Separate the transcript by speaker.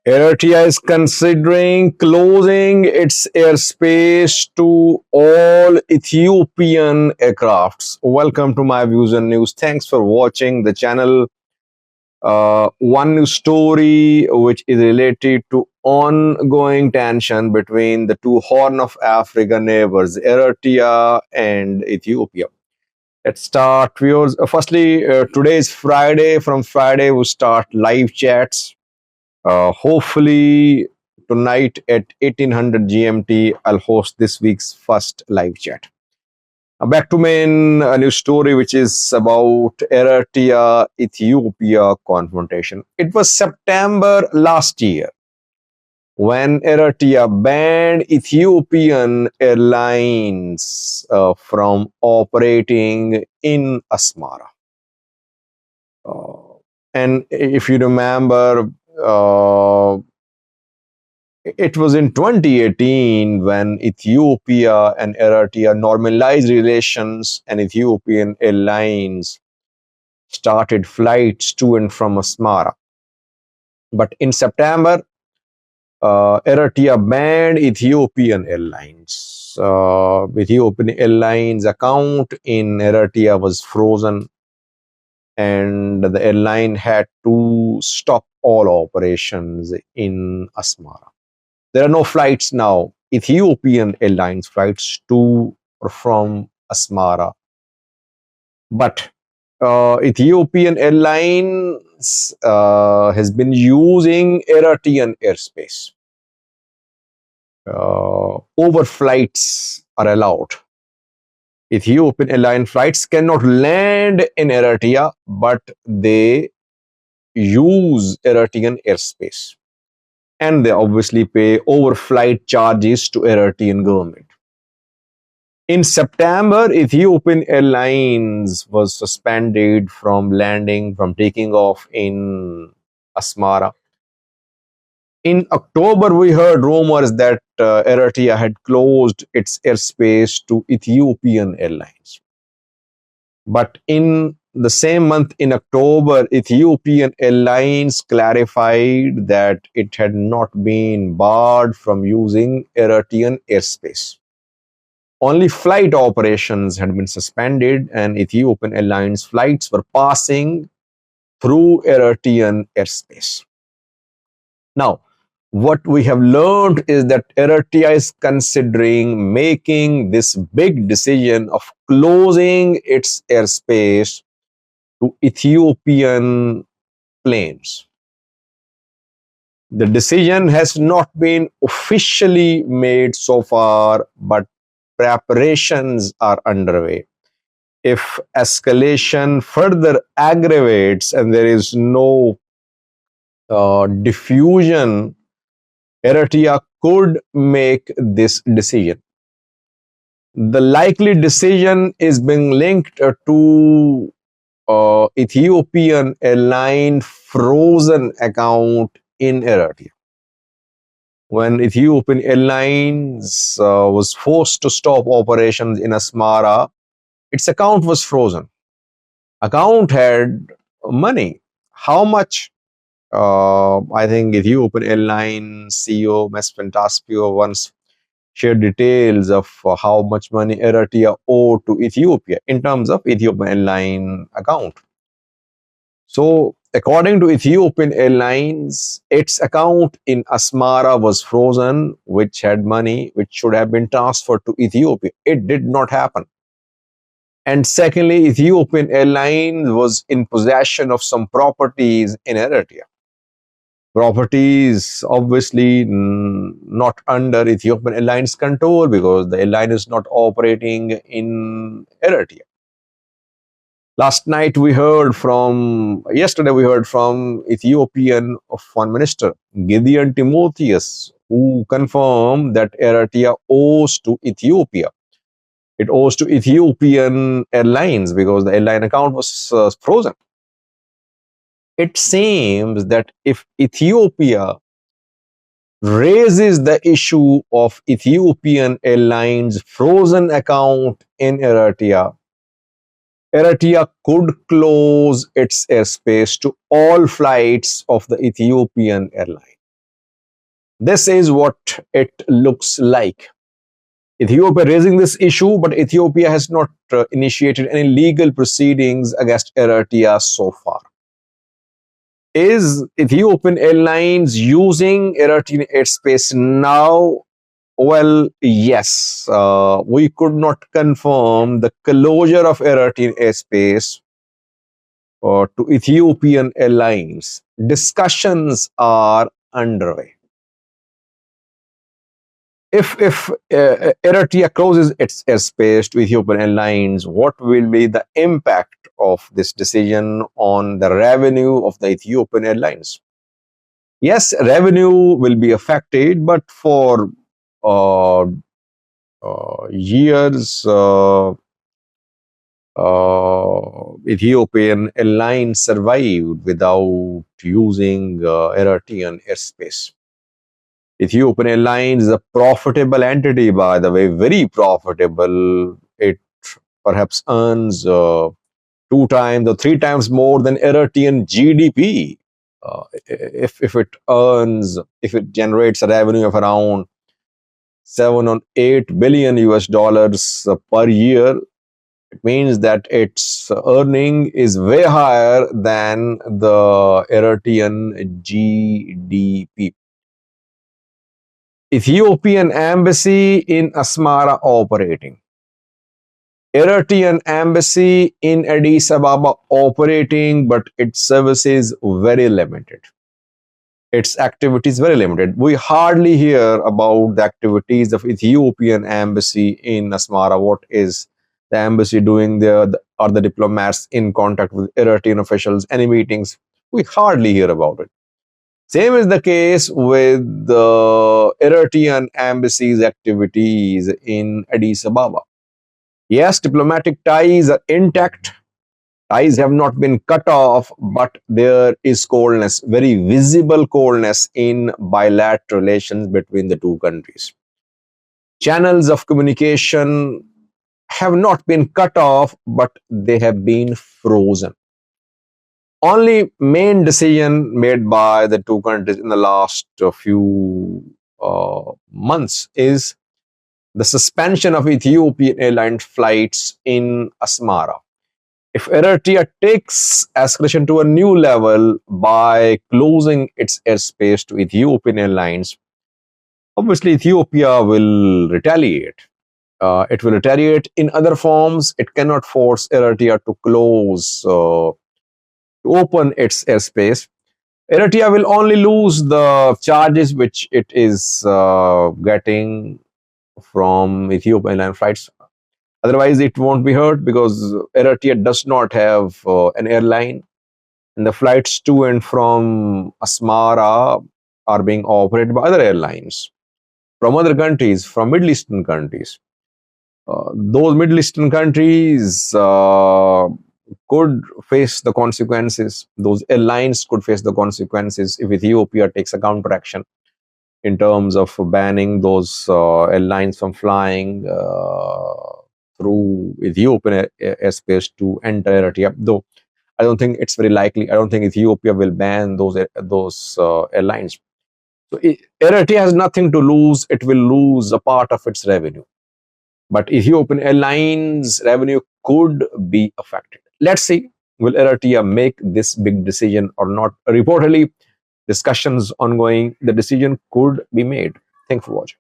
Speaker 1: Eritrea is considering closing its airspace to all Ethiopian aircrafts. Welcome to my views and news. Thanks for watching the channel. One news story which is related to ongoing tension between the two Horn of Africa neighbors, Eritrea and Ethiopia. Let's start, viewers. Firstly, today is Friday. From Friday, we start live chats. Hopefully, tonight at 1800 GMT, I'll host this week's first live chat. Back to main news story, which is about Eritrea Ethiopia confrontation. It was September last year when Eritrea banned Ethiopian airlines from operating in Asmara. And if you remember, uh, it was in 2018 when Ethiopia and Eritrea normalized relations and Ethiopian airlines started flights to and from Asmara. But in September, Eritrea banned Ethiopian Airlines. Ethiopian Airlines account in Eritrea was frozen, and the airline had to stop all operations in Asmara. There are no flights now, Ethiopian Airlines flights to or from Asmara. But Ethiopian Airlines has been using Eritrean airspace. Overflights are allowed. Ethiopian airline flights cannot land in Eritrea, but they use Eritrean airspace. And they obviously pay overflight charges to Eritrean government. In September, Ethiopian Airlines was suspended from taking off in Asmara. In October, we heard rumors that Eritrea had closed its airspace to Ethiopian Airlines. But in the same month, in October, Ethiopian Airlines clarified that it had not been barred from using Eritrean airspace. Only flight operations had been suspended, and Ethiopian Airlines flights were passing through Eritrean airspace. Now, what we have learned is that Eritrea is considering making this big decision of closing its airspace to Ethiopian planes. The decision has not been officially made so far, but preparations are underway. If escalation further aggravates and there is no diffusion, Eritrea could make this decision. The likely decision is being linked to Ethiopian airline frozen account in Eritrea. When Ethiopian Airlines was forced to stop operations in Asmara, its account was frozen. Account had money. How much? I think Ethiopian Airlines CEO Mesfin Taspio once shared details of how much money Eritrea owed to Ethiopia in terms of Ethiopian Airline account. So, according to Ethiopian Airlines, its account in Asmara was frozen, which had money which should have been transferred to Ethiopia. It did not happen. And secondly, Ethiopian Airlines was in possession of some properties in Eritrea. Properties obviously not under Ethiopian Airlines control because the airline is not operating in Eritrea. Yesterday we heard from Ethiopian Foreign Minister Gideon Timotheus, who confirmed that Eritrea owes to Ethiopia. It owes to Ethiopian Airlines because the airline account was frozen. It seems that if Ethiopia raises the issue of Ethiopian Airlines frozen account in Eritrea, Eritrea could close its airspace to all flights of the Ethiopian airline. This is what it looks like. Ethiopia raising this issue, but Ethiopia has not initiated any legal proceedings against Eritrea so far. Is Ethiopian Airlines using Eritrean airspace now? Well, yes. We could not confirm the closure of Eritrean airspace to Ethiopian Airlines. Discussions are underway. If Eritrea closes its airspace to Ethiopian Airlines, what will be the impact of this decision on the revenue of the Ethiopian Airlines? Yes, revenue will be affected, but for uh, years, Ethiopian Airlines survived without using Eritrean airspace. Ethiopian Airlines is a profitable entity, by the way, very profitable. It perhaps earns 2 times or 3 times more than Eritrean GDP. If it generates a revenue of around 7 or 8 billion US dollars per year, it means that its earning is way higher than the Eritrean GDP. Ethiopian embassy in Asmara operating. Eritrean embassy in Addis Ababa operating, but its services very limited. Its activities very limited. We hardly hear about the activities of Ethiopian embassy in Asmara. What is the embassy doing there? Are the diplomats in contact with Eritrean officials? Any meetings? We hardly hear about it. Same is the case with the Eritrean embassy's activities in Addis Ababa. Yes, diplomatic ties are intact. Ties have not been cut off, but there is coldness, very visible coldness in bilateral relations between the two countries. Channels of communication have not been cut off, but they have been frozen. Only main decision made by the two countries in the last few months is the suspension of Ethiopian Airlines flights in Asmara. If Eritrea takes escalation to a new level by closing its airspace to Ethiopian Airlines, obviously Ethiopia will retaliate. It will retaliate in other forms. It cannot force Eritrea to close, to open its airspace. Eritrea will only lose the charges which it is getting from Ethiopian Airlines flights. Otherwise, it won't be hurt because Eritrea does not have an airline, and the flights to and from Asmara are being operated by other airlines from other countries, from Middle Eastern countries. Those Middle Eastern countries could face the consequences. Those airlines could face the consequences if Ethiopia takes a counteraction in terms of banning those airlines from flying through Ethiopian airspace to enter Eritrea. Though I don't think it's very likely. I don't think Ethiopia will ban those airlines. So Eritrea has nothing to lose. It will lose a part of its revenue. But Ethiopian Airlines revenue could be affected. Let's see, will Eritrea make this big decision or not? Reportedly, discussions ongoing. The decision could be made. Thanks for watching.